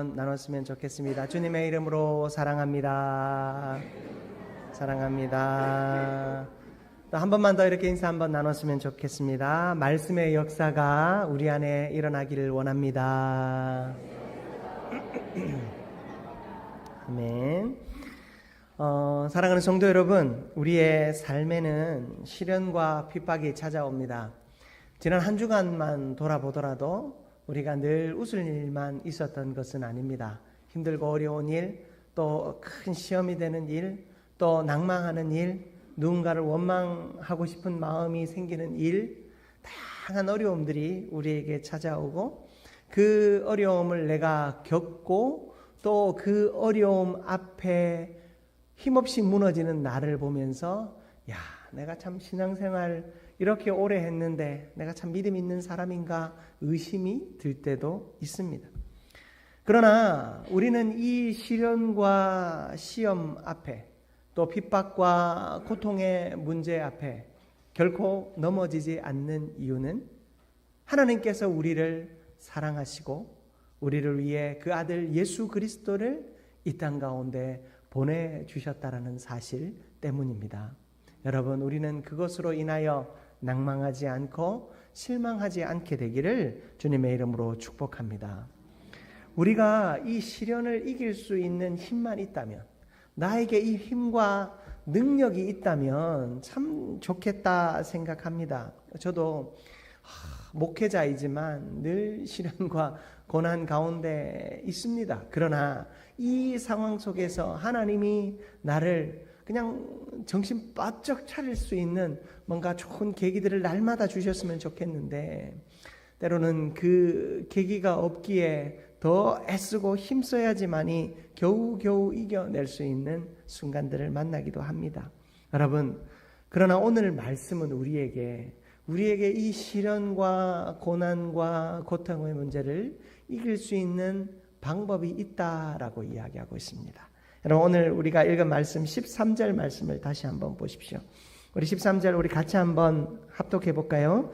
나눴으면 좋겠습니다. 주님의 이름으로 사랑합니다. 사랑합니다. 또 한 번만 더 이렇게 인사 한번 나눴으면 좋겠습니다. 말씀의 역사가 우리 안에 일어나기를 원합니다. 아멘. 사랑하는 성도 여러분, 우리의 삶에는 시련과 핍박이 찾아옵니다. 지난 한 주간만 돌아보더라도 우리가 늘 웃을 일만 있었던 것은 아닙니다. 힘들고 어려운 일, 또 큰 시험이 되는 일, 또 낭망하는 일, 누군가를 원망하고 싶은 마음이 생기는 일, 다양한 어려움들이 우리에게 찾아오고 그 어려움을 내가 겪고 또 그 어려움 앞에 힘없이 무너지는 나를 보면서 야, 내가 참 신앙생활 이렇게 오래 했는데 내가 참 믿음 있는 사람인가 의심이 들 때도 있습니다. 그러나 우리는 이 시련과 시험 앞에 또 핍박과 고통의 문제 앞에 결코 넘어지지 않는 이유는 하나님께서 우리를 사랑하시고 우리를 위해 그 아들 예수 그리스도를 이 땅 가운데 보내주셨다라는 사실 때문입니다. 여러분, 우리는 그것으로 인하여 낭망하지 않고 실망하지 않게 되기를 주님의 이름으로 축복합니다. 우리가 이 시련을 이길 수 있는 힘만 있다면, 나에게 이 힘과 능력이 있다면 참 좋겠다 생각합니다. 저도 목회자이지만 늘 시련과 고난 가운데 있습니다. 그러나 이 상황 속에서 하나님이 나를 그냥 정신 바짝 차릴 수 있는 뭔가 좋은 계기들을 날마다 주셨으면 좋겠는데 때로는 그 계기가 없기에 더 애쓰고 힘써야지만이 겨우겨우 이겨낼 수 있는 순간들을 만나기도 합니다. 여러분, 그러나 오늘 말씀은 우리에게 이 시련과 고난과 고통의 문제를 이길 수 있는 방법이 있다라고 이야기하고 있습니다. 여러분, 오늘 우리가 읽은 말씀 13절 말씀을 다시 한번 보십시오. 우리 13절 우리 같이 한번 합독해 볼까요?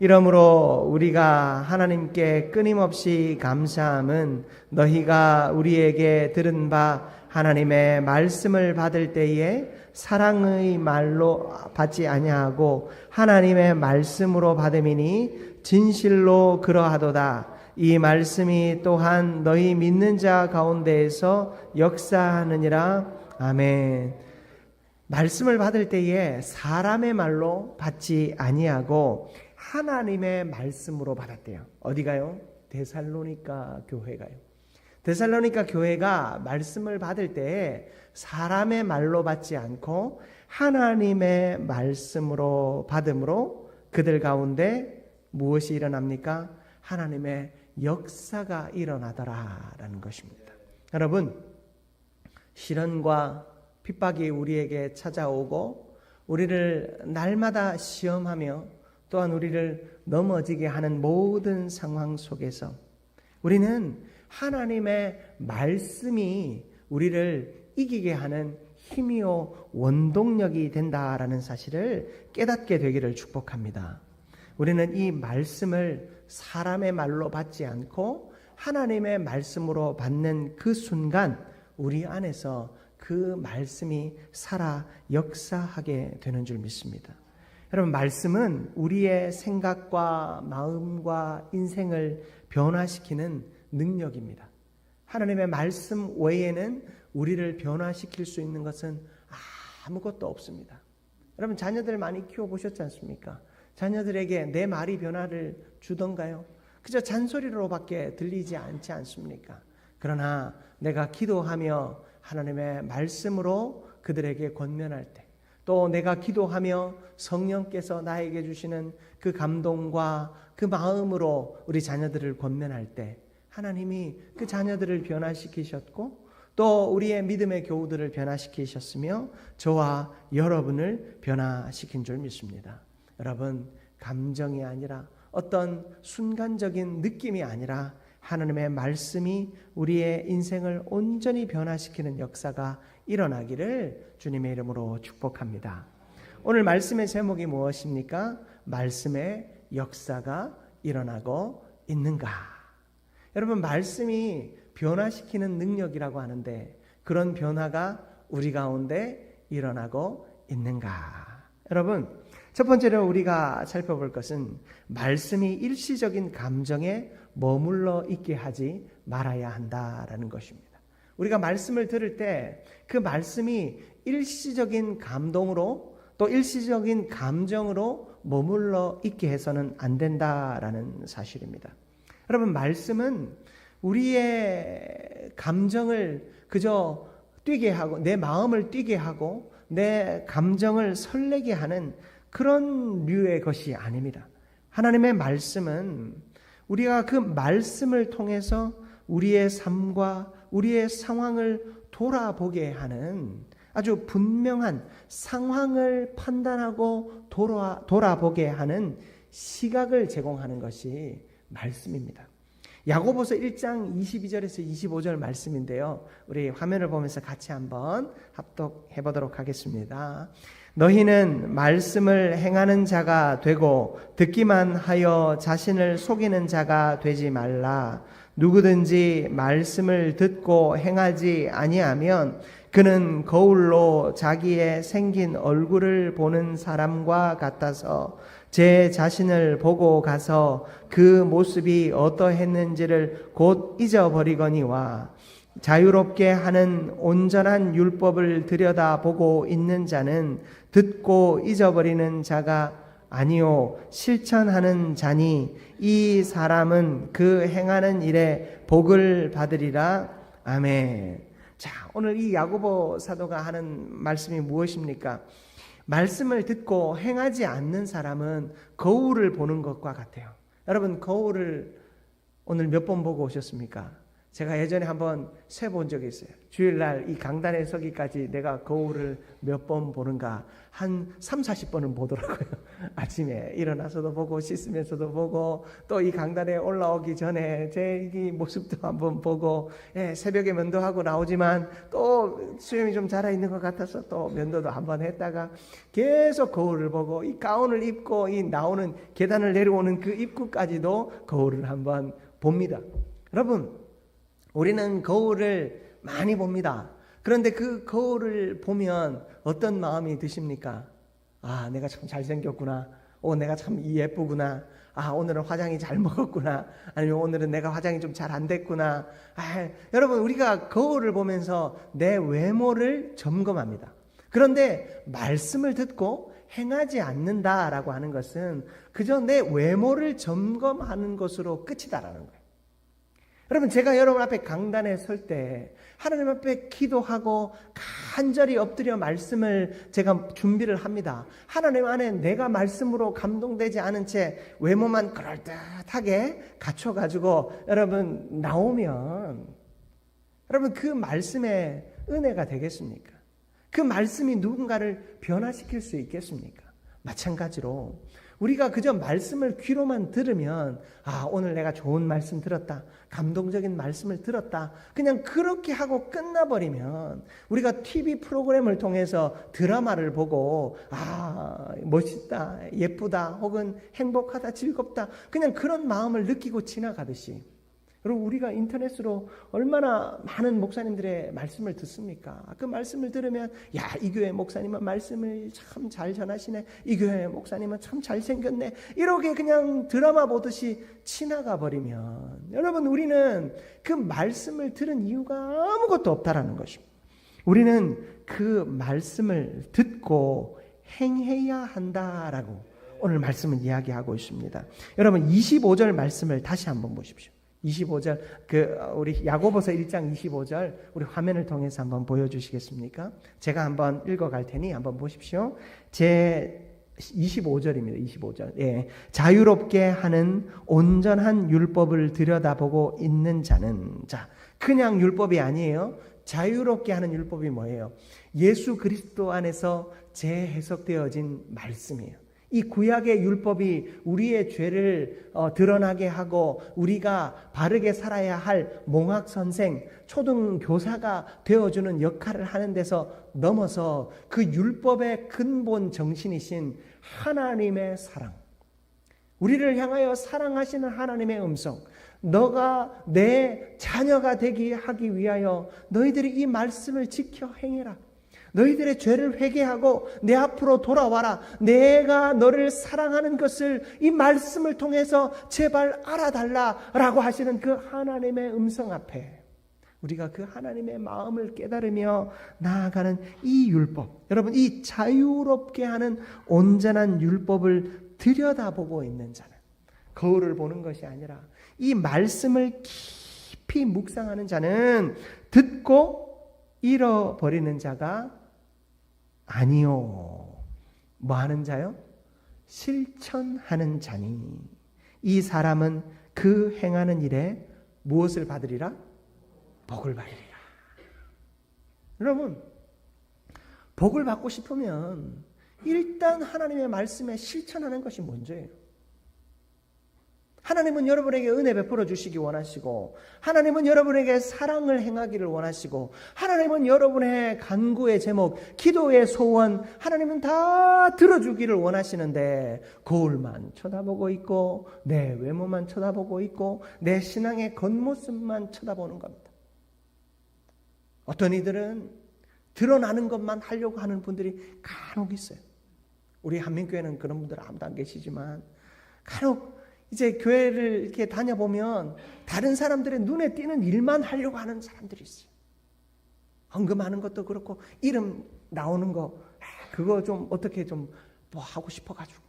이러므로 우리가 하나님께 끊임없이 감사함은 너희가 우리에게 들은 바 하나님의 말씀을 받을 때에 사랑의 말로 받지 아니하고 하나님의 말씀으로 받음이니 진실로 그러하도다. 이 말씀이 또한 너희 믿는 자 가운데에서 역사하느니라. 아멘. 말씀을 받을 때에 사람의 말로 받지 아니하고 하나님의 말씀으로 받았대요. 어디가요? 데살로니가 교회가요. 데살로니가 교회가 말씀을 받을 때에 사람의 말로 받지 않고 하나님의 말씀으로 받음으로 그들 가운데 무엇이 일어납니까? 하나님의 역사가 일어나더라라는 것입니다. 여러분, 시련과 핍박이 우리에게 찾아오고 우리를 날마다 시험하며 또한 우리를 넘어지게 하는 모든 상황 속에서 우리는 하나님의 말씀이 우리를 이기게 하는 힘이요 원동력이 된다라는 사실을 깨닫게 되기를 축복합니다. 우리는 이 말씀을 사람의 말로 받지 않고 하나님의 말씀으로 받는 그 순간 우리 안에서 그 말씀이 살아 역사하게 되는 줄 믿습니다. 여러분, 말씀은 우리의 생각과 마음과 인생을 변화시키는 능력입니다. 하나님의 말씀 외에는 우리를 변화시킬 수 있는 것은 아무것도 없습니다. 여러분, 자녀들 많이 키워보셨지 않습니까? 자녀들에게 내 말이 변화를 주던가요? 그저 잔소리로밖에 들리지 않지 않습니까? 그러나 내가 기도하며 하나님의 말씀으로 그들에게 권면할 때, 또 내가 기도하며 성령께서 나에게 주시는 그 감동과 그 마음으로 우리 자녀들을 권면할 때 하나님이 그 자녀들을 변화시키셨고 또 우리의 믿음의 교우들을 변화시키셨으며 저와 여러분을 변화시킨 줄 믿습니다. 여러분, 감정이 아니라 어떤 순간적인 느낌이 아니라 하나님의 말씀이 우리의 인생을 온전히 변화시키는 역사가 일어나기를 주님의 이름으로 축복합니다. 오늘 말씀의 제목이 무엇입니까? 말씀의 역사가 일어나고 있는가? 여러분, 말씀이 변화시키는 능력이라고 하는데 그런 변화가 우리 가운데 일어나고 있는가? 여러분, 첫 번째로 우리가 살펴볼 것은 말씀이 일시적인 감정에 머물러 있게 하지 말아야 한다라는 것입니다. 우리가 말씀을 들을 때 그 말씀이 일시적인 감동으로 또 일시적인 감정으로 머물러 있게 해서는 안 된다라는 사실입니다. 여러분, 말씀은 우리의 감정을 그저 뛰게 하고 내 마음을 뛰게 하고 내 감정을 설레게 하는 그런 류의 것이 아닙니다. 하나님의 말씀은 우리가 그 말씀을 통해서 우리의 삶과 우리의 상황을 돌아보게 하는 아주 분명한 상황을 판단하고 돌아보게 하는 시각을 제공하는 것이 말씀입니다. 야고보서 1장 22절에서 25절 말씀인데요. 우리 화면을 보면서 같이 한번 합독해 보도록 하겠습니다. 너희는 말씀을 행하는 자가 되고 듣기만 하여 자신을 속이는 자가 되지 말라. 누구든지 말씀을 듣고 행하지 아니하면 그는 거울로 자기의 생긴 얼굴을 보는 사람과 같아서 제 자신을 보고 가서 그 모습이 어떠했는지를 곧 잊어버리거니와 자유롭게 하는 온전한 율법을 들여다보고 있는 자는 듣고 잊어버리는 자가 아니요 실천하는 자니 이 사람은 그 행하는 일에 복을 받으리라. 아멘. 자, 오늘 이 야고보 사도가 하는 말씀이 무엇입니까? 말씀을 듣고 행하지 않는 사람은 거울을 보는 것과 같아요. 여러분, 거울을 오늘 몇 번 보고 오셨습니까? 제가 예전에 한번 세본 적이 있어요. 주일날 이 강단에 서기까지 내가 거울을 몇 번 보는가? 한 30-40번은 보더라고요. 아침에 일어나서도 보고 씻으면서도 보고 또 이 강단에 올라오기 전에 제 이 모습도 한번 보고 새벽에 면도하고 나오지만 또 수염이 좀 자라있는 것 같아서 또 면도도 한번 했다가 계속 거울을 보고 이 가운을 입고 이 나오는 계단을 내려오는 그 입구까지도 거울을 한번 봅니다. 여러분, 우리는 거울을 많이 봅니다. 그런데 그 거울을 보면 어떤 마음이 드십니까? 아, 내가 참 잘생겼구나. 내가 참 예쁘구나. 아, 오늘은 화장이 잘 먹었구나. 아니면 오늘은 내가 화장이 좀 잘 안 됐구나. 여러분, 우리가 거울을 보면서 내 외모를 점검합니다. 그런데 말씀을 듣고 행하지 않는다라고 하는 것은 그저 내 외모를 점검하는 것으로 끝이다라는 거예요. 여러분, 제가 여러분 앞에 강단에 설 때 하나님 앞에 기도하고 간절히 엎드려 말씀을 제가 준비를 합니다. 하나님 안에 내가 말씀으로 감동되지 않은 채 외모만 그럴듯하게 갖춰가지고 여러분 나오면 여러분 그 말씀의 은혜가 되겠습니까? 그 말씀이 누군가를 변화시킬 수 있겠습니까? 마찬가지로 우리가 그저 말씀을 귀로만 들으면 오늘 내가 좋은 말씀 들었다. 감동적인 말씀을 들었다. 그냥 그렇게 하고 끝나버리면 우리가 TV 프로그램을 통해서 드라마를 보고 멋있다, 예쁘다, 혹은 행복하다, 즐겁다. 그냥 그런 마음을 느끼고 지나가듯이 여러분, 우리가 인터넷으로 얼마나 많은 목사님들의 말씀을 듣습니까? 그 말씀을 들으면 이 교회 목사님은 말씀을 참 잘 전하시네. 이 교회 목사님은 참 잘생겼네. 이렇게 그냥 드라마 보듯이 지나가 버리면 여러분, 우리는 그 말씀을 들은 이유가 아무것도 없다라는 것입니다. 우리는 그 말씀을 듣고 행해야 한다라고 오늘 말씀을 이야기하고 있습니다. 여러분, 25절 말씀을 다시 한번 보십시오. 25절, 우리 야고보서 1장 25절, 우리 화면을 통해서 한번 보여주시겠습니까? 제가 한번 읽어갈 테니 한번 보십시오. 제 25절입니다. 25절. 자유롭게 하는 온전한 율법을 들여다보고 있는 자는, 그냥 율법이 아니에요. 자유롭게 하는 율법이 뭐예요? 예수 그리스도 안에서 재해석되어진 말씀이에요. 이 구약의 율법이 우리의 죄를 드러나게 하고 우리가 바르게 살아야 할 몽학선생, 초등교사가 되어주는 역할을 하는 데서 넘어서 그 율법의 근본 정신이신 하나님의 사랑, 우리를 향하여 사랑하시는 하나님의 음성, 너가 내 자녀가 되게 하기 위하여 너희들이 이 말씀을 지켜 행해라. 너희들의 죄를 회개하고 내 앞으로 돌아와라. 내가 너를 사랑하는 것을 이 말씀을 통해서 제발 알아달라라고 하시는 그 하나님의 음성 앞에 우리가 그 하나님의 마음을 깨달으며 나아가는 이 율법, 여러분 이 자유롭게 하는 온전한 율법을 들여다보고 있는 자는 거울을 보는 것이 아니라 이 말씀을 깊이 묵상하는 자는 듣고 잃어버리는 자가 아니요. 뭐 하는 자요? 실천하는 자니 이 사람은 그 행하는 일에 무엇을 받으리라? 복을 받으리라. 여러분, 복을 받고 싶으면 일단 하나님의 말씀에 실천하는 것이 먼저예요. 하나님은 여러분에게 은혜 베풀어 주시기 원하시고, 하나님은 여러분에게 사랑을 행하기를 원하시고, 하나님은 여러분의 간구의 제목, 기도의 소원, 하나님은 다 들어주기를 원하시는데 거울만 쳐다보고 있고 내 외모만 쳐다보고 있고 내 신앙의 겉모습만 쳐다보는 겁니다. 어떤 이들은 드러나는 것만 하려고 하는 분들이 간혹 있어요. 우리 한민교회는 그런 분들 아무도 안 계시지만 간혹 이제 교회를 이렇게 다녀보면 다른 사람들의 눈에 띄는 일만 하려고 하는 사람들이 있어요. 헌금하는 것도 그렇고 이름 나오는 거 그거 좀 어떻게 좀 뭐 하고 싶어가지고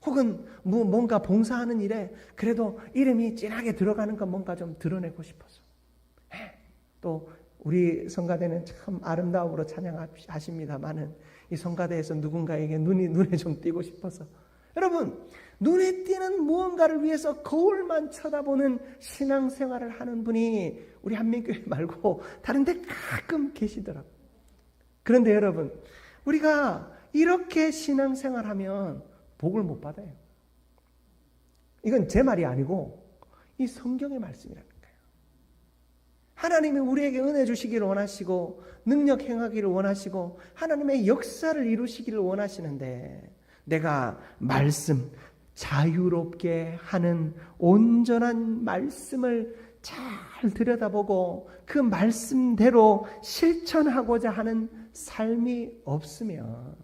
혹은 뭐 뭔가 봉사하는 일에 그래도 이름이 진하게 들어가는 거 뭔가 좀 드러내고 싶어서 또 우리 성가대는 참 아름다움으로 찬양하십니다마는 이 성가대에서 누군가에게 눈에 좀 띄고 싶어서 여러분 눈에 띄는 무언가를 위해서 거울만 쳐다보는 신앙생활을 하는 분이 우리 한민교회 말고 다른 데 가끔 계시더라고요. 그런데 여러분 우리가 이렇게 신앙생활하면 복을 못 받아요. 이건 제 말이 아니고 이 성경의 말씀이라는 거예요. 하나님이 우리에게 은혜 주시기를 원하시고 능력 행하기를 원하시고 하나님의 역사를 이루시기를 원하시는데 내가 말씀 자유롭게 하는 온전한 말씀을 잘 들여다보고 그 말씀대로 실천하고자 하는 삶이 없으면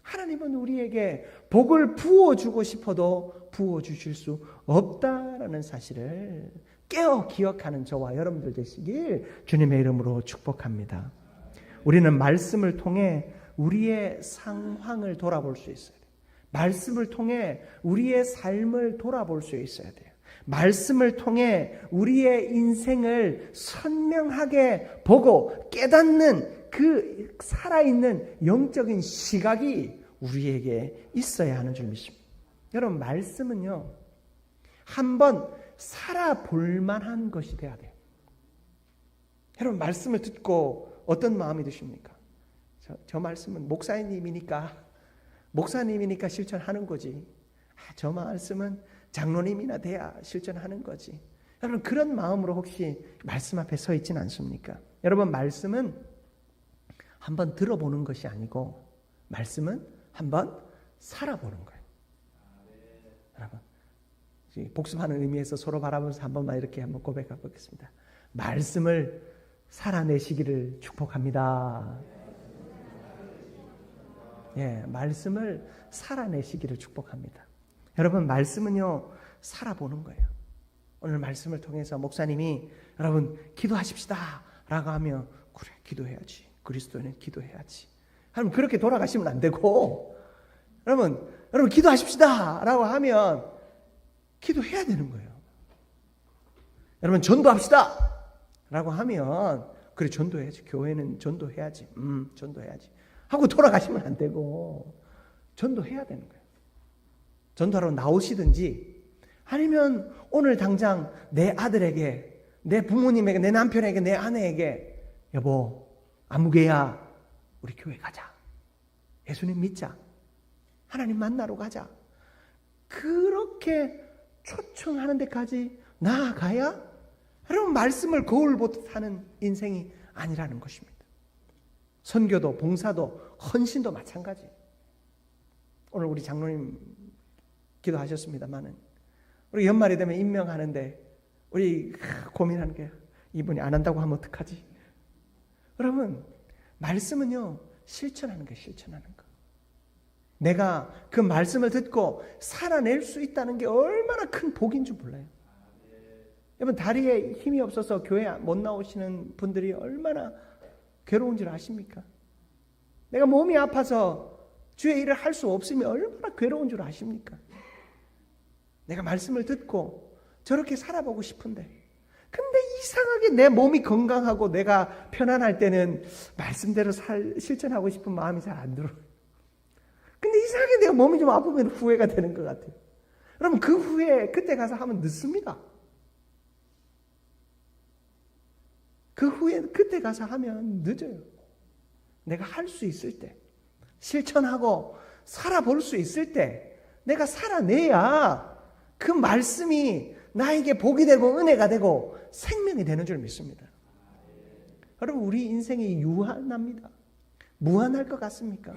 하나님은 우리에게 복을 부어주고 싶어도 부어주실 수 없다라는 사실을 깨어 기억하는 저와 여러분들 되시길 주님의 이름으로 축복합니다. 우리는 말씀을 통해 우리의 상황을 돌아볼 수 있어요. 말씀을 통해 우리의 삶을 돌아볼 수 있어야 돼요. 말씀을 통해 우리의 인생을 선명하게 보고 깨닫는 그 살아있는 영적인 시각이 우리에게 있어야 하는 줄 믿습니다. 여러분 말씀은요 한번 살아볼 만한 것이 돼야 돼요. 여러분 말씀을 듣고 어떤 마음이 드십니까? 저 말씀은 목사님이니까 실천하는 거지. 저 말씀은 장로님이나 돼야 실천하는 거지. 여러분 그런 마음으로 혹시 말씀 앞에 서 있지는 않습니까? 여러분 말씀은 한번 들어보는 것이 아니고 말씀은 한번 살아보는 거예요. 여러분 복습하는 의미에서 서로 바라보면서 한 번만 이렇게 한번 고백해 보겠습니다. 말씀을 살아내시기를 축복합니다. 말씀을 살아내시기를 축복합니다. 여러분 말씀은요 살아보는 거예요. 오늘 말씀을 통해서 목사님이 여러분 기도하십시다 라고 하면 그래 기도해야지. 그리스도인은 기도해야지. 여러분 그렇게 돌아가시면 안 되고 여러분 기도하십시다 라고 하면 기도해야 되는 거예요. 여러분 전도합시다 라고 하면 그래 전도해야지. 교회는 전도해야지. 전도해야지 하고 돌아가시면 안 되고 전도해야 되는 거예요. 전도하러 나오시든지 아니면 오늘 당장 내 아들에게 내 부모님에게 내 남편에게 내 아내에게 여보 아무개야 우리 교회 가자. 예수님 믿자. 하나님 만나러 가자. 그렇게 초청하는 데까지 나아가야 여러분 말씀을 거울 보듯 하는 인생이 아니라는 것입니다. 선교도 봉사도 헌신도 마찬가지. 오늘 우리 장로님 기도하셨습니다만은 우리 연말이 되면 임명하는데 우리 고민하는 게 이분이 안 한다고 하면 어떡하지? 여러분, 말씀은요, 실천하는 거예요. 실천하는 거. 내가 그 말씀을 듣고 살아낼 수 있다는 게 얼마나 큰 복인 줄 몰라요. 여러분, 다리에 힘이 없어서 교회 못 나오시는 분들이 얼마나 괴로운 줄 아십니까? 내가 몸이 아파서 주의 일을 할 수 없으면 얼마나 괴로운 줄 아십니까? 내가 말씀을 듣고 저렇게 살아보고 싶은데, 근데 이상하게 내 몸이 건강하고 내가 편안할 때는 말씀대로 실천하고 싶은 마음이 잘 안 들어요. 근데 이상하게 내가 몸이 좀 아프면 후회가 되는 것 같아요. 여러분, 그 후에 그때 가서 하면 늦습니다. 그 후에 그때 가서 하면 늦어요. 내가 할 수 있을 때, 실천하고 살아볼 수 있을 때 내가 살아내야 그 말씀이 나에게 복이 되고 은혜가 되고 생명이 되는 줄 믿습니다. 여러분, 우리 인생이 유한합니다. 무한할 것 같습니까?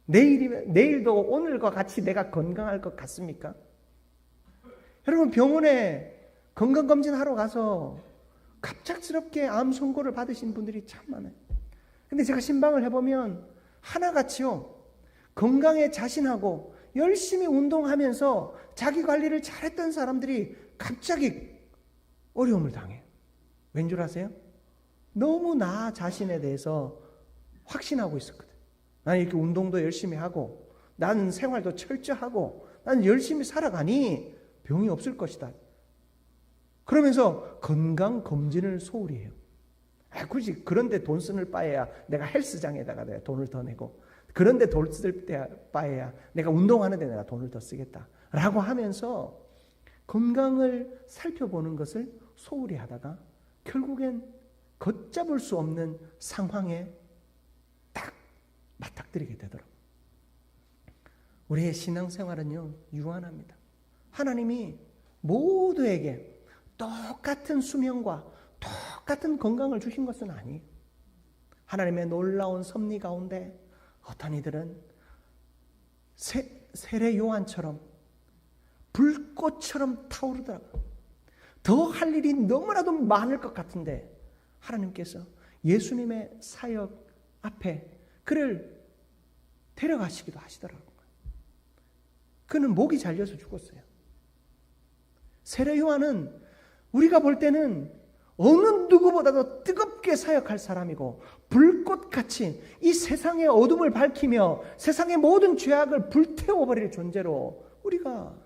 내일도 오늘과 같이 내가 건강할 것 같습니까? 여러분, 병원에 건강검진하러 가서 갑작스럽게 암 선고를 받으신 분들이 참 많아요. 근데 제가 신방을 해보면 하나같이요, 건강에 자신하고 열심히 운동하면서 자기 관리를 잘했던 사람들이 갑자기 어려움을 당해요. 왠 줄 아세요? 너무 나 자신에 대해서 확신하고 있었거든. 나는 이렇게 운동도 열심히 하고 나는 생활도 철저하고 나는 열심히 살아가니 병이 없을 것이다. 그러면서 건강검진을 소홀히 해요. 굳이 그런데 돈 쓰는 바에야 내가 헬스장에다가 내가 돈을 더 내고, 그런데 돈 쓸 바에야 내가 운동하는 데 내가 돈을 더 쓰겠다 라고 하면서 건강을 살펴보는 것을 소홀히 하다가 결국엔 걷잡을 수 없는 상황에 딱 맞닥뜨리게 되더라고요. 우리의 신앙생활은요, 유한합니다. 하나님이 모두에게 똑같은 수명과 똑같은 건강을 주신 것은 아니에요. 하나님의 놀라운 섭리 가운데 어떤 이들은 세례 요한처럼 불꽃처럼 타오르더라고요. 더 할 일이 너무나도 많을 것 같은데 하나님께서 예수님의 사역 앞에 그를 데려가시기도 하시더라고요. 그는 목이 잘려서 죽었어요. 세례 요한은 우리가 볼 때는 어느 누구보다도 뜨겁게 사역할 사람이고 불꽃같이 이 세상의 어둠을 밝히며 세상의 모든 죄악을 불태워버릴 존재로 우리가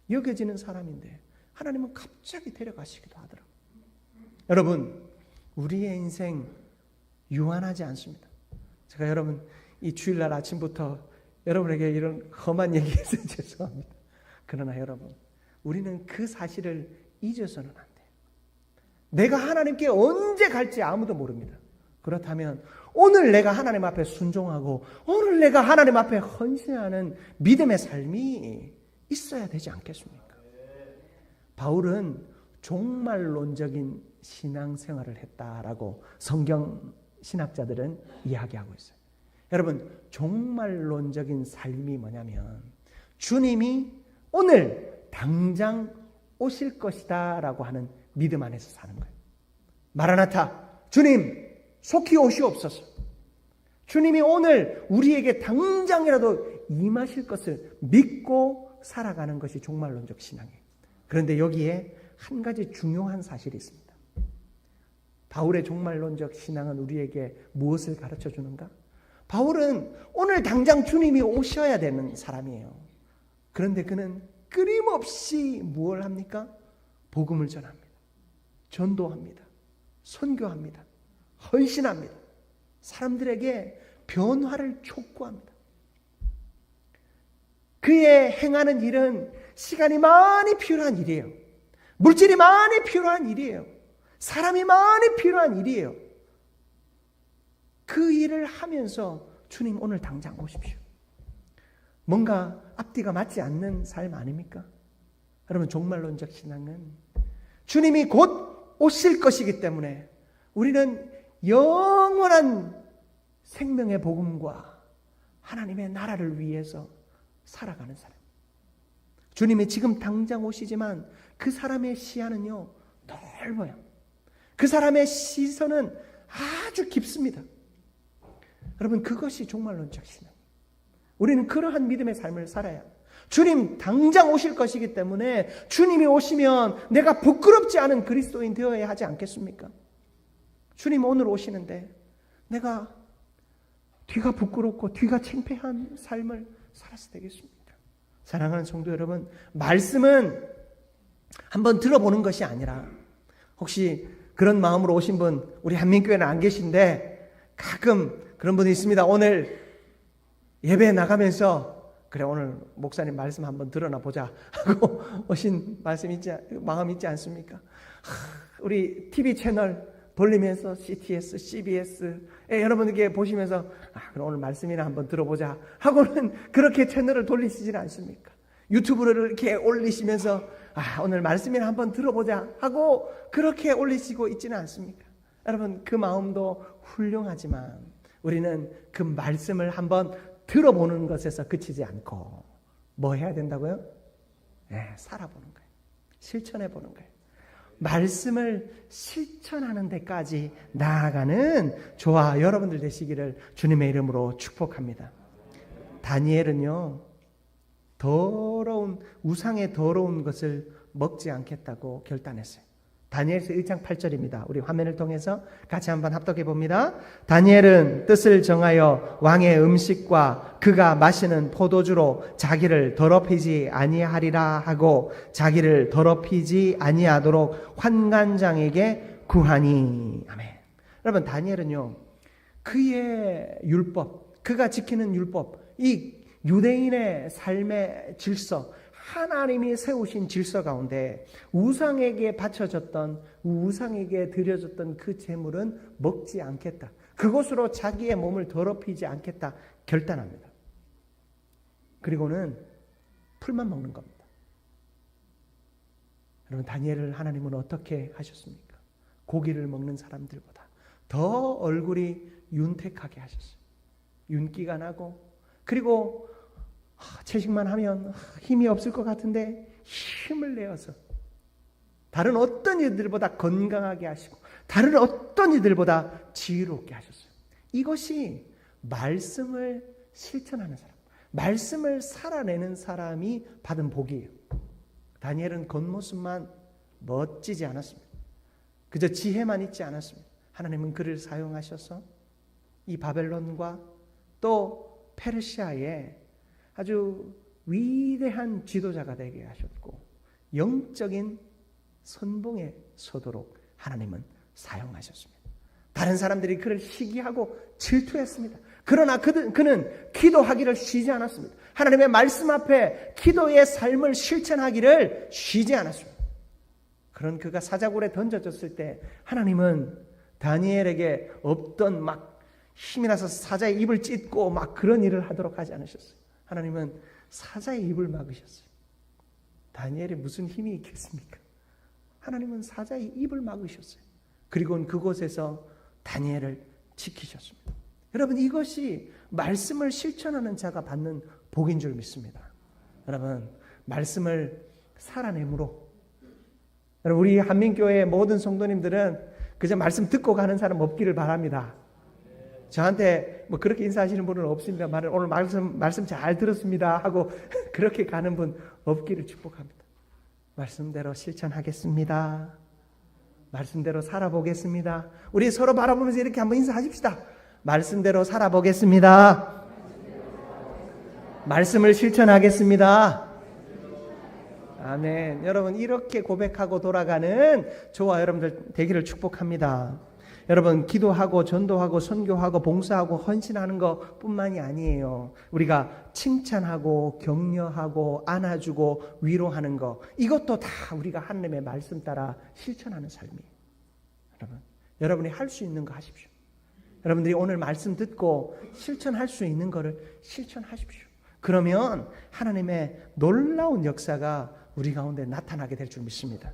여겨지는 사람인데 하나님은 갑자기 데려가시기도 하더라고요. 여러분, 우리의 인생 유한하지 않습니다. 제가 여러분 이 주일날 아침부터 여러분에게 이런 험한 얘기해서 죄송합니다. 그러나 여러분, 우리는 그 사실을 잊어서는 안 돼요. 내가 하나님께 언제 갈지 아무도 모릅니다. 그렇다면 오늘 내가 하나님 앞에 순종하고 오늘 내가 하나님 앞에 헌신하는 믿음의 삶이 있어야 되지 않겠습니까? 바울은 종말론적인 신앙생활을 했다라고 성경 신학자들은 이야기하고 있어요. 여러분, 종말론적인 삶이 뭐냐면 주님이 오늘 당장 오실 것이다 라고 하는 믿음 안에서 사는 거예요. 마라나타, 주님 속히 오시옵소서. 주님이 오늘 우리에게 당장이라도 임하실 것을 믿고 살아가는 것이 종말론적 신앙이에요. 그런데 여기에 한 가지 중요한 사실이 있습니다. 바울의 종말론적 신앙은 우리에게 무엇을 가르쳐 주는가? 바울은 오늘 당장 주님이 오셔야 되는 사람이에요. 그런데 그는 끊임없이 무엇을 합니까? 복음을 전합니다. 전도합니다. 선교합니다. 헌신합니다. 사람들에게 변화를 촉구합니다. 그의 행하는 일은 시간이 많이 필요한 일이에요. 물질이 많이 필요한 일이에요. 사람이 많이 필요한 일이에요. 그 일을 하면서 주님 오늘 당장 오십시오. 뭔가 앞뒤가 맞지 않는 삶 아닙니까? 여러분, 종말론적 신앙은 주님이 곧 오실 것이기 때문에 우리는 영원한 생명의 복음과 하나님의 나라를 위해서 살아가는 사람. 주님이 지금 당장 오시지만 그 사람의 시야는요, 넓어요. 그 사람의 시선은 아주 깊습니다. 여러분, 그것이 종말론적 신앙. 우리는 그러한 믿음의 삶을 살아야 합니다. 주님 당장 오실 것이기 때문에 주님이 오시면 내가 부끄럽지 않은 그리스도인 되어야 하지 않겠습니까? 주님 오늘 오시는데 내가 뒤가 부끄럽고 뒤가 창피한 삶을 살아서 되겠습니까? 사랑하는 성도 여러분, 말씀은 한번 들어보는 것이 아니라, 혹시 그런 마음으로 오신 분 우리 한민교회는 안 계신데 가끔 그런 분이 있습니다. 오늘 예배 나가면서 그래 오늘 목사님 말씀 한번 들어나 보자 하고 오신 마음 있지 않습니까? 우리 TV 채널 돌리면서 CTS, CBS 여러분에게 보시면서 그럼 오늘 말씀이나 한번 들어보자 하고는 그렇게 채널을 돌리시지는 않습니까? 유튜브를 이렇게 올리시면서 오늘 말씀이나 한번 들어보자 하고 그렇게 올리시고 있지는 않습니까? 여러분, 그 마음도 훌륭하지만 우리는 그 말씀을 한번 들어보는 것에서 그치지 않고 뭐 해야 된다고요? 살아보는 거예요. 실천해 보는 거예요. 말씀을 실천하는 데까지 나아가는 저와 여러분들 되시기를 주님의 이름으로 축복합니다. 다니엘은요, 우상의 더러운 것을 먹지 않겠다고 결단했어요. 다니엘서 1장 8절입니다. 우리 화면을 통해서 같이 한번 합독해 봅니다. 다니엘은 뜻을 정하여 왕의 음식과 그가 마시는 포도주로 자기를 더럽히지 아니하리라 하고 자기를 더럽히지 아니하도록 환관장에게 구하니. 아멘. 여러분, 다니엘은요, 그의 율법, 그가 지키는 율법, 이 유대인의 삶의 질서, 하나님이 세우신 질서 가운데 우상에게 바쳐졌던, 우상에게 드려졌던 그 제물은 먹지 않겠다. 그것으로 자기의 몸을 더럽히지 않겠다 결단합니다. 그리고는 풀만 먹는 겁니다. 여러분, 다니엘을 하나님은 어떻게 하셨습니까? 고기를 먹는 사람들보다 더 얼굴이 윤택하게 하셨어요. 윤기가 나고, 그리고 채식만 하면 힘이 없을 것 같은데 힘을 내어서 다른 어떤 이들보다 건강하게 하시고 다른 어떤 이들보다 지혜롭게 하셨어요. 이것이 말씀을 실천하는 사람, 말씀을 살아내는 사람이 받은 복이에요. 다니엘은 겉모습만 멋지지 않았습니다. 그저 지혜만 있지 않았습니다. 하나님은 그를 사용하셔서 이 바벨론과 또 페르시아의 아주 위대한 지도자가 되게 하셨고 영적인 선봉에 서도록 하나님은 사용하셨습니다. 다른 사람들이 그를 시기하고 질투했습니다. 그러나 그는 기도하기를 쉬지 않았습니다. 하나님의 말씀 앞에 기도의 삶을 실천하기를 쉬지 않았습니다. 그런 그가 사자굴에 던져졌을 때 하나님은 다니엘에게 없던 막 힘이 나서 사자의 입을 찢고 막 그런 일을 하도록 하지 않으셨어요. 하나님은 사자의 입을 막으셨어요. 다니엘이 무슨 힘이 있겠습니까? 하나님은 사자의 입을 막으셨어요. 그리고는 그곳에서 다니엘을 지키셨습니다. 여러분, 이것이 말씀을 실천하는 자가 받는 복인 줄 믿습니다. 여러분, 말씀을 살아내므로, 여러분, 우리 한민교회의 모든 성도님들은 그저 말씀 듣고 가는 사람 없기를 바랍니다. 저한테 뭐 그렇게 인사하시는 분은 없습니다. 오늘 말씀 잘 들었습니다 하고 그렇게 가는 분 없기를 축복합니다. 말씀대로 실천하겠습니다. 말씀대로 살아보겠습니다. 우리 서로 바라보면서 이렇게 한번 인사하십시다. 말씀대로 살아보겠습니다. 말씀을 실천하겠습니다. 아멘. 여러분, 이렇게 고백하고 돌아가는 저와 여러분들 되기를 축복합니다. 여러분, 기도하고 전도하고 선교하고 봉사하고 헌신하는 것뿐만이 아니에요. 우리가 칭찬하고 격려하고 안아주고 위로하는 것, 이것도 다 우리가 하나님의 말씀 따라 실천하는 삶이에요. 여러분이 할 수 있는 거 하십시오. 여러분들이 오늘 말씀 듣고 실천할 수 있는 거를 실천하십시오. 그러면 하나님의 놀라운 역사가 우리 가운데 나타나게 될 줄 믿습니다.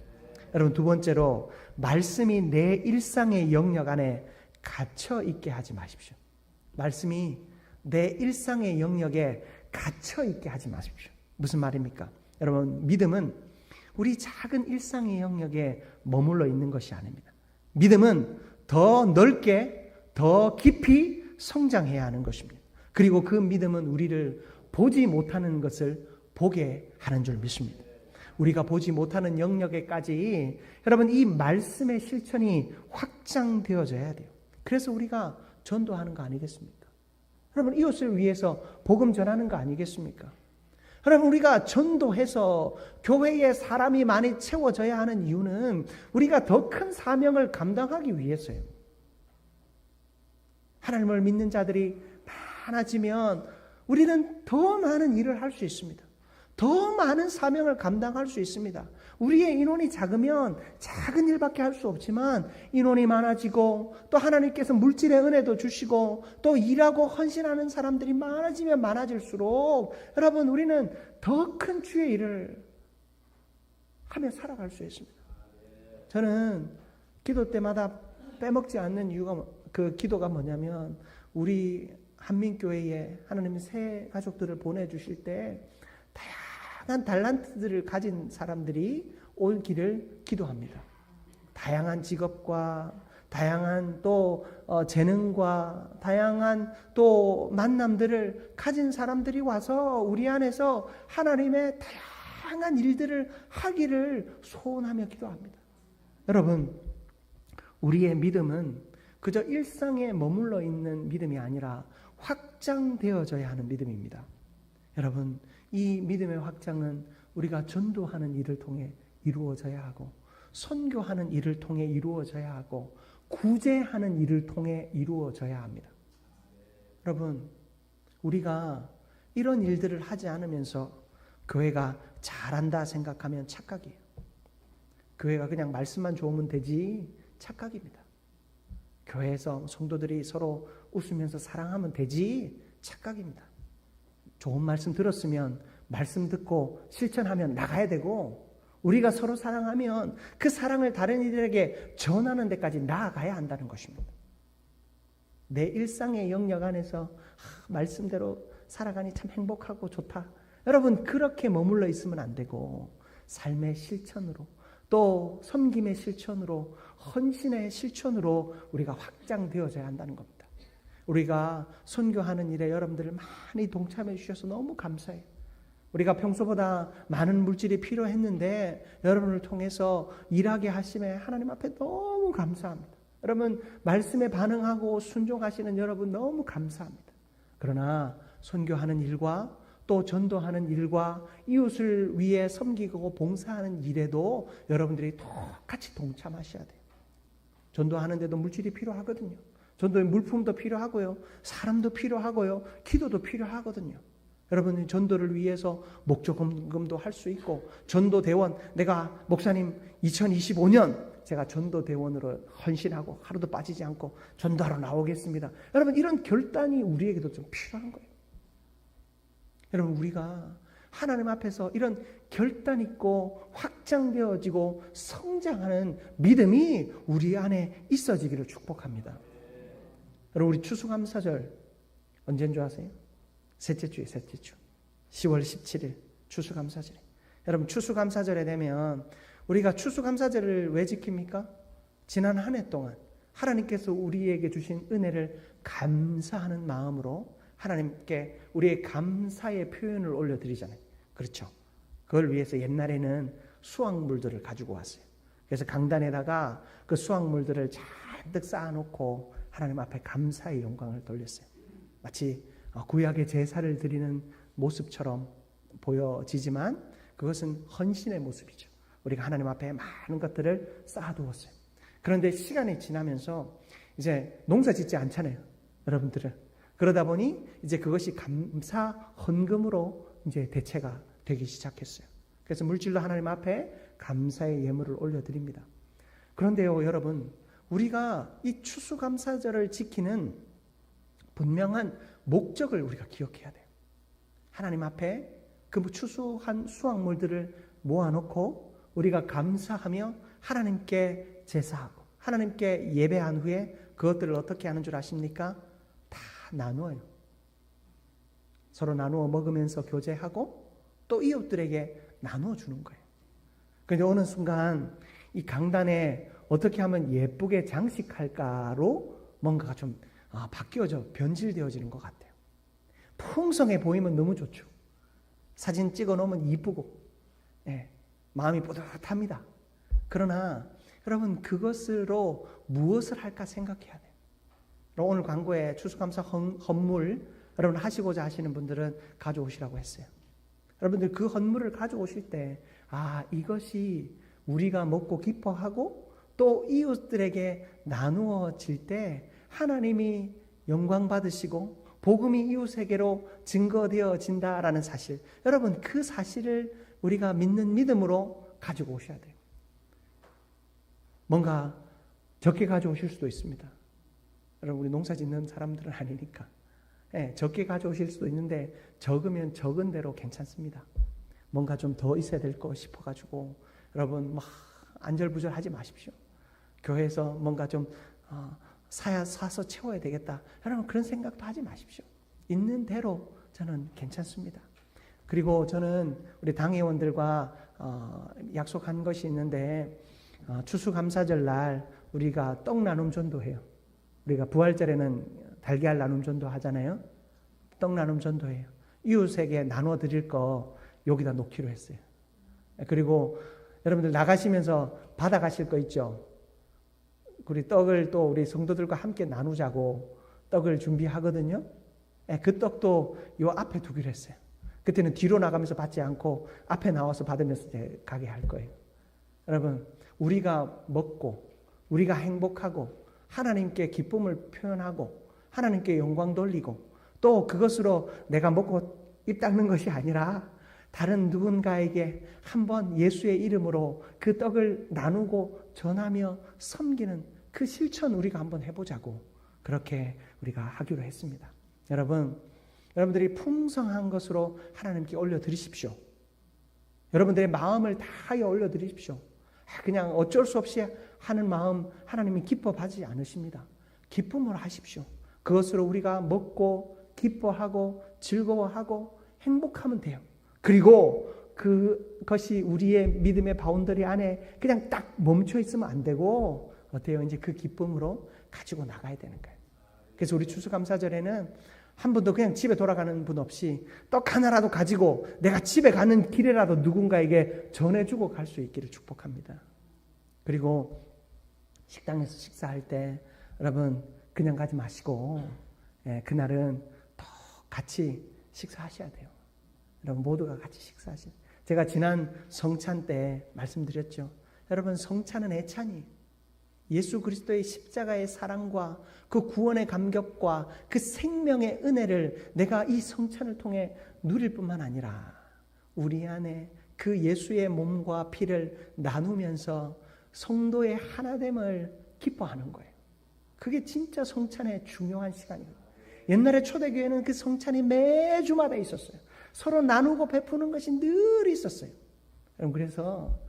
여러분, 두 번째로, 말씀이 내 일상의 영역 안에 갇혀 있게 하지 마십시오. 말씀이 내 일상의 영역에 갇혀 있게 하지 마십시오. 무슨 말입니까? 여러분, 믿음은 우리 작은 일상의 영역에 머물러 있는 것이 아닙니다. 믿음은 더 넓게, 더 깊이 성장해야 하는 것입니다. 그리고 그 믿음은 우리를 보지 못하는 것을 보게 하는 줄 믿습니다. 우리가 보지 못하는 영역에까지 여러분 이 말씀의 실천이 확장되어져야 돼요. 그래서 우리가 전도하는 거 아니겠습니까? 여러분 이웃을 위해서 복음 전하는 거 아니겠습니까? 여러분 우리가 전도해서 교회에 사람이 많이 채워져야 하는 이유는 우리가 더 큰 사명을 감당하기 위해서예요. 하나님을 믿는 자들이 많아지면 우리는 더 많은 일을 할 수 있습니다. 더 많은 사명을 감당할 수 있습니다. 우리의 인원이 작으면 작은 일밖에 할 수 없지만 인원이 많아지고 또 하나님께서 물질의 은혜도 주시고 또 일하고 헌신하는 사람들이 많아지면 많아질수록 여러분 우리는 더 큰 주의 일을 하며 살아갈 수 있습니다. 저는 기도 때마다 빼먹지 않는 이유가 그 기도가 뭐냐면 우리 한민교회에 하나님의 새 가족들을 보내주실 때 다양한 달란트들을 가진 사람들이 올 길을 기도합니다. 다양한 직업과 다양한 또 재능과 다양한 또 만남들을 가진 사람들이 와서 우리 안에서 하나님의 다양한 일들을 하기를 소원하며 기도합니다. 여러분, 우리의 믿음은 그저 일상에 머물러 있는 믿음이 아니라 확장되어져야 하는 믿음입니다. 여러분, 이 믿음의 확장은 우리가 전도하는 일을 통해 이루어져야 하고 선교하는 일을 통해 이루어져야 하고 구제하는 일을 통해 이루어져야 합니다. 여러분, 우리가 이런 일들을 하지 않으면서 교회가 잘한다 생각하면 착각이에요. 교회가 그냥 말씀만 좋으면 되지 착각입니다. 교회에서 성도들이 서로 웃으면서 사랑하면 되지 착각입니다. 좋은 말씀 들었으면 말씀 듣고 실천하면 나가야 되고 우리가 서로 사랑하면 그 사랑을 다른 이들에게 전하는 데까지 나아가야 한다는 것입니다. 내 일상의 영역 안에서 말씀대로 살아가니 참 행복하고 좋다. 여러분 그렇게 머물러 있으면 안 되고 삶의 실천으로 또 섬김의 실천으로 헌신의 실천으로 우리가 확장되어져야 한다는 겁니다. 우리가 선교하는 일에 여러분들을 많이 동참해 주셔서 너무 감사해요. 우리가 평소보다 많은 물질이 필요했는데 여러분을 통해서 일하게 하심에 하나님 앞에 너무 감사합니다. 여러분 말씀에 반응하고 순종하시는 여러분 너무 감사합니다. 그러나 선교하는 일과 또 전도하는 일과 이웃을 위해 섬기고 봉사하는 일에도 여러분들이 똑같이 동참하셔야 돼요. 전도하는데도 물질이 필요하거든요. 전도의 물품도 필요하고요. 사람도 필요하고요. 기도도 필요하거든요. 여러분 전도를 위해서 목적금도 할 수 있고 전도대원 내가 목사님 2025년 제가 전도대원으로 헌신하고 하루도 빠지지 않고 전도하러 나오겠습니다. 여러분 이런 결단이 우리에게도 좀 필요한 거예요. 여러분 우리가 하나님 앞에서 이런 결단 있고 확장되어지고 성장하는 믿음이 우리 안에 있어지기를 축복합니다. 여러분 우리 추수감사절 언제인 줄 아세요? 셋째 주에 셋째 주 10월 17일 추수감사절에 여러분 추수감사절에 되면 우리가 추수감사절을 왜 지킵니까? 지난 한 해 동안 하나님께서 우리에게 주신 은혜를 감사하는 마음으로 하나님께 우리의 감사의 표현을 올려드리잖아요. 그렇죠. 그걸 위해서 옛날에는 수확물들을 가지고 왔어요. 그래서 강단에다가 그 수확물들을 잔뜩 쌓아놓고 하나님 앞에 감사의 영광을 돌렸어요. 마치 구약의 제사를 드리는 모습처럼 보여지지만 그것은 헌신의 모습이죠. 우리가 하나님 앞에 많은 것들을 쌓아두었어요. 그런데 시간이 지나면서 이제 농사 짓지 않잖아요. 여러분들은. 그러다 보니 이제 그것이 감사 헌금으로 이제 대체가 되기 시작했어요. 그래서 물질로 하나님 앞에 감사의 예물을 올려드립니다. 그런데요, 여러분, 우리가 이 추수감사절을 지키는 분명한 목적을 우리가 기억해야 돼요. 하나님 앞에 그 추수한 수확물들을 모아놓고 우리가 감사하며 하나님께 제사하고 하나님께 예배한 후에 그것들을 어떻게 하는 줄 아십니까? 다 나누어요. 서로 나누어 먹으면서 교제하고 또 이웃들에게 나누어 주는 거예요. 그런데 어느 순간 이 강단에 어떻게 하면 예쁘게 장식할까로 뭔가가 좀 바뀌어져 변질되어지는 것 같아요. 풍성해 보이면 너무 좋죠. 사진 찍어 놓으면 이쁘고 마음이 뿌듯합니다. 그러나 여러분 그것으로 무엇을 할까 생각해야 돼요. 오늘 광고에 추수감사 헌물 여러분 하시고자 하시는 분들은 가져오시라고 했어요. 여러분들 그 헌물을 가져오실 때 이것이 우리가 먹고 기뻐하고 또 이웃들에게 나누어질 때 하나님이 영광 받으시고 복음이 이웃에게로 증거되어진다라는 사실, 여러분 그 사실을 우리가 믿는 믿음으로 가지고 오셔야 돼요. 뭔가 적게 가져오실 수도 있습니다. 여러분 우리 농사 짓는 사람들은 아니니까 적게 가져오실 수도 있는데 적으면 적은 대로 괜찮습니다. 뭔가 좀 더 있어야 될 거 싶어가지고 여러분 막 안절부절하지 마십시오. 교회에서 뭔가 좀 사서 채워야 되겠다. 여러분 그런 생각도 하지 마십시오. 있는 대로 저는 괜찮습니다. 그리고 저는 우리 당회원들과 약속한 것이 있는데 추수감사절 날 우리가 떡 나눔 전도해요. 우리가 부활절에는 달걀 나눔 전도 하잖아요. 떡 나눔 전도해요. 이웃에게 나눠 드릴 거 여기다 놓기로 했어요. 그리고 여러분들 나가시면서 받아가실 거 있죠. 우리 떡을 또 우리 성도들과 함께 나누자고 떡을 준비하거든요. 그 떡도 요 앞에 두기로 했어요. 그때는 뒤로 나가면서 받지 않고 앞에 나와서 받으면서 이제 가게 할 거예요. 여러분 우리가 먹고 우리가 행복하고 하나님께 기쁨을 표현하고 하나님께 영광 돌리고 또 그것으로 내가 먹고 입 닦는 것이 아니라 다른 누군가에게 한번 예수의 이름으로 그 떡을 나누고 전하며 섬기는 그 실천 우리가 한번 해보자고 그렇게 우리가 하기로 했습니다. 여러분들이 풍성한 것으로 하나님께 올려드리십시오. 여러분들의 마음을 다하여 올려드리십시오. 그냥 어쩔 수 없이 하는 마음 하나님이 기뻐하지 않으십니다. 기쁨으로 하십시오. 그것으로 우리가 먹고 기뻐하고 즐거워하고 행복하면 돼요. 그리고 그것이 우리의 믿음의 바운더리 안에 그냥 딱 멈춰 있으면 안 되고 어때요? 이제 그 기쁨으로 가지고 나가야 되는 거예요. 그래서 우리 추수감사절에는 한 분도 그냥 집에 돌아가는 분 없이 떡 하나라도 가지고 내가 집에 가는 길에라도 누군가에게 전해주고 갈 수 있기를 축복합니다. 그리고 식당에서 식사할 때 여러분 그냥 가지 마시고 그날은 더 같이 식사하셔야 돼요. 여러분 모두가 같이 식사하셔야 돼요. 제가 지난 성찬 때 말씀드렸죠. 여러분 성찬은 애찬이 예수 그리스도의 십자가의 사랑과 그 구원의 감격과 그 생명의 은혜를 내가 이 성찬을 통해 누릴 뿐만 아니라 우리 안에 그 예수의 몸과 피를 나누면서 성도의 하나됨을 기뻐하는 거예요. 그게 진짜 성찬의 중요한 시간입니다. 옛날에 초대교회는 그 성찬이 매주마다 있었어요. 서로 나누고 베푸는 것이 늘 있었어요. 그래서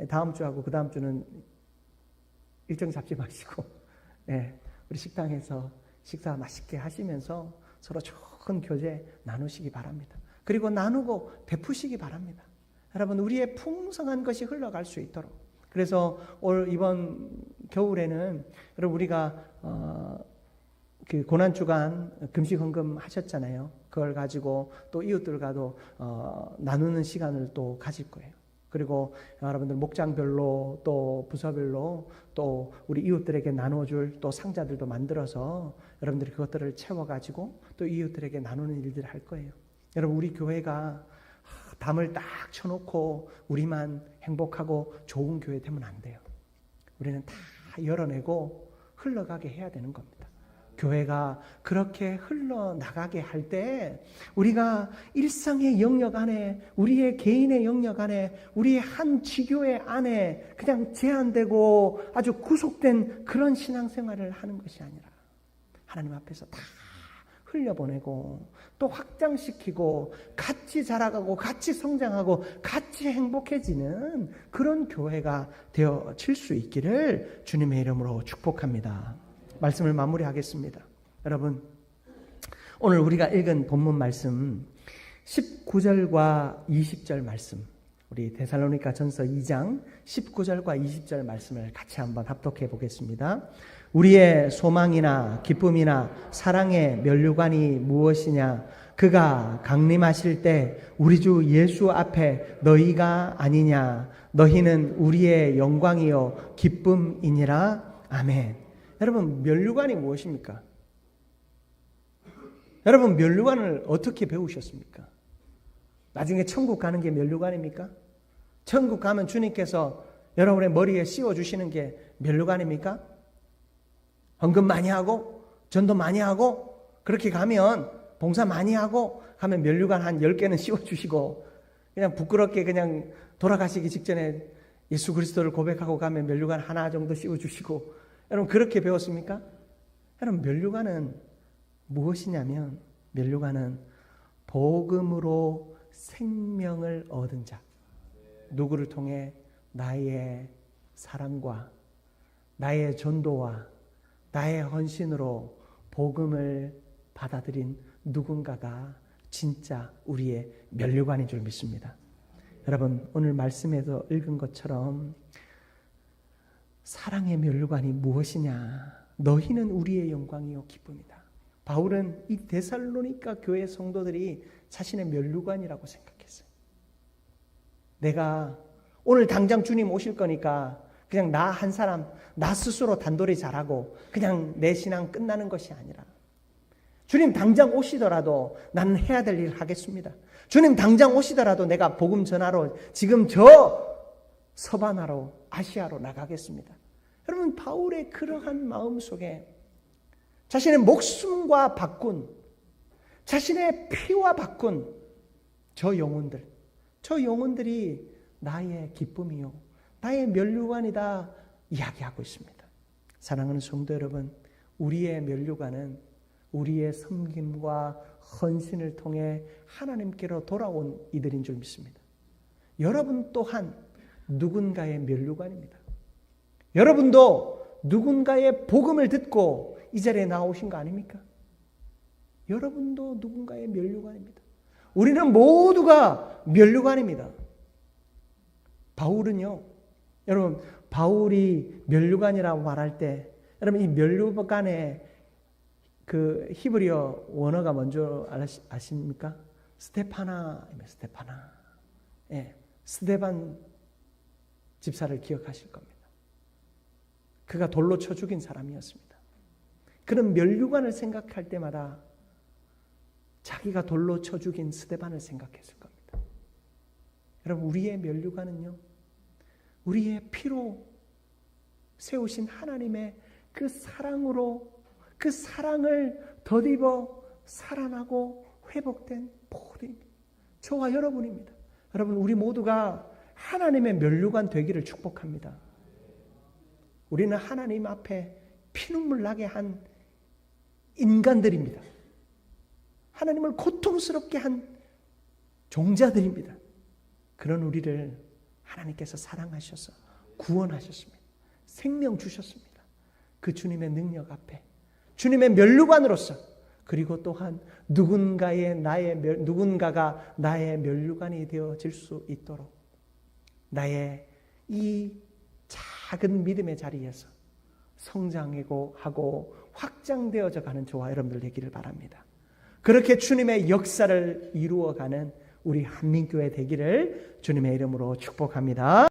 다음 주하고 그 다음 주는 일정 잡지 마시고 우리 식당에서 식사 맛있게 하시면서 서로 좋은 교제 나누시기 바랍니다. 그리고 나누고 베푸시기 바랍니다. 여러분 우리의 풍성한 것이 흘러갈 수 있도록. 그래서 이번 겨울에는 여러분 우리가 그 고난주간 금식헌금 하셨잖아요. 그걸 가지고 또 이웃들과도 나누는 시간을 또 가질 거예요. 그리고 여러분들 목장별로 또 부서별로 또 우리 이웃들에게 나눠줄 또 상자들도 만들어서 여러분들이 그것들을 채워가지고 또 이웃들에게 나누는 일들을 할 거예요. 여러분 우리 교회가 담을 딱 쳐놓고 우리만 행복하고 좋은 교회 되면 안 돼요. 우리는 다 열어내고 흘러가게 해야 되는 겁니다. 교회가 그렇게 흘러나가게 할 때 우리가 일상의 영역 안에 우리의 개인의 영역 안에 우리의 한 지교회 안에 그냥 제한되고 아주 구속된 그런 신앙생활을 하는 것이 아니라 하나님 앞에서 다 흘려보내고 또 확장시키고 같이 자라가고 같이 성장하고 같이 행복해지는 그런 교회가 되어질 수 있기를 주님의 이름으로 축복합니다. 말씀을 마무리하겠습니다. 여러분 오늘 우리가 읽은 본문 말씀 19절과 20절 말씀 우리 데살로니가 전서 2장 19절과 20절 말씀을 같이 한번 합독해 보겠습니다. 우리의 소망이나 기쁨이나 사랑의 면류관이 무엇이냐? 그가 강림하실 때 우리 주 예수 앞에 너희가 아니냐? 너희는 우리의 영광이요 기쁨이니라. 아멘. 여러분, 면류관이 무엇입니까? 여러분, 면류관을 어떻게 배우셨습니까? 나중에 천국 가는 게 면류관입니까? 천국 가면 주님께서 여러분의 머리에 씌워주시는 게 면류관입니까? 헌금 많이 하고 전도 많이 하고 그렇게 가면 봉사 많이 하고 가면 면류관 한 10개는 씌워주시고 그냥 부끄럽게 그냥 돌아가시기 직전에 예수 그리스도를 고백하고 가면 면류관 하나 정도 씌워주시고, 여러분 그렇게 배웠습니까? 여러분, 면류관은 무엇이냐면 면류관은 복음으로 생명을 얻은 자, 누구를 통해? 나의 사랑과 나의 전도와 나의 헌신으로 복음을 받아들인 누군가가 진짜 우리의 면류관인 줄 믿습니다. 여러분, 오늘 말씀에서 읽은 것처럼 사랑의 면류관이 무엇이냐? 너희는 우리의 영광이요 기쁨이다. 바울은 이 데살로니가 교회 성도들이 자신의 면류관이라고 생각했어요. 내가 오늘 당장 주님 오실 거니까 그냥 나 한 사람, 나 스스로 단돌이 잘하고 그냥 내 신앙 끝나는 것이 아니라, 주님 당장 오시더라도 나는 해야 될 일을 하겠습니다. 주님 당장 오시더라도 내가 복음 전하러 지금 저 서바나로 아시아로 나가겠습니다. 여러분, 바울의 그러한 마음 속에 자신의 목숨과 바꾼, 자신의 피와 바꾼 저 영혼들이 나의 기쁨이요 나의 면류관이다 이야기하고 있습니다. 사랑하는 성도 여러분, 우리의 면류관은 우리의 섬김과 헌신을 통해 하나님께로 돌아온 이들인 줄 믿습니다. 여러분 또한 누군가의 면류관입니다. 여러분도 누군가의 복음을 듣고 이 자리에 나오신 거 아닙니까? 여러분도 누군가의 면류관입니다. 우리는 모두가 면류관입니다. 바울은요, 여러분, 바울이 면류관이라고 말할 때, 여러분 이 면류관의 그 히브리어 원어가 뭔지 아십니까? 스테파나입니다. 스테파나. 예, 스데반 집사를 기억하실 겁니다. 그가 돌로 쳐 죽인 사람이었습니다. 그런 면류관을 생각할 때마다 자기가 돌로 쳐 죽인 스데반을 생각했을 겁니다. 여러분, 우리의 면류관은요, 우리의 피로 세우신 하나님의 그 사랑으로, 그 사랑을 덧입어 살아나고 회복된 모두입니다. 저와 여러분입니다. 여러분, 우리 모두가 하나님의 면류관 되기를 축복합니다. 우리는 하나님 앞에 피눈물 나게 한 인간들입니다. 하나님을 고통스럽게 한 종자들입니다. 그런 우리를 하나님께서 사랑하셔서 구원하셨습니다. 생명 주셨습니다. 그 주님의 능력 앞에 주님의 면류관으로서, 그리고 또한 누군가가 나의 면류관이 되어질 수 있도록 나의 이 작은 믿음의 자리에서 성장하고 확장되어져 가는 저와 여러분들 되기를 바랍니다. 그렇게 주님의 역사를 이루어가는 우리 한민교회 되기를 주님의 이름으로 축복합니다.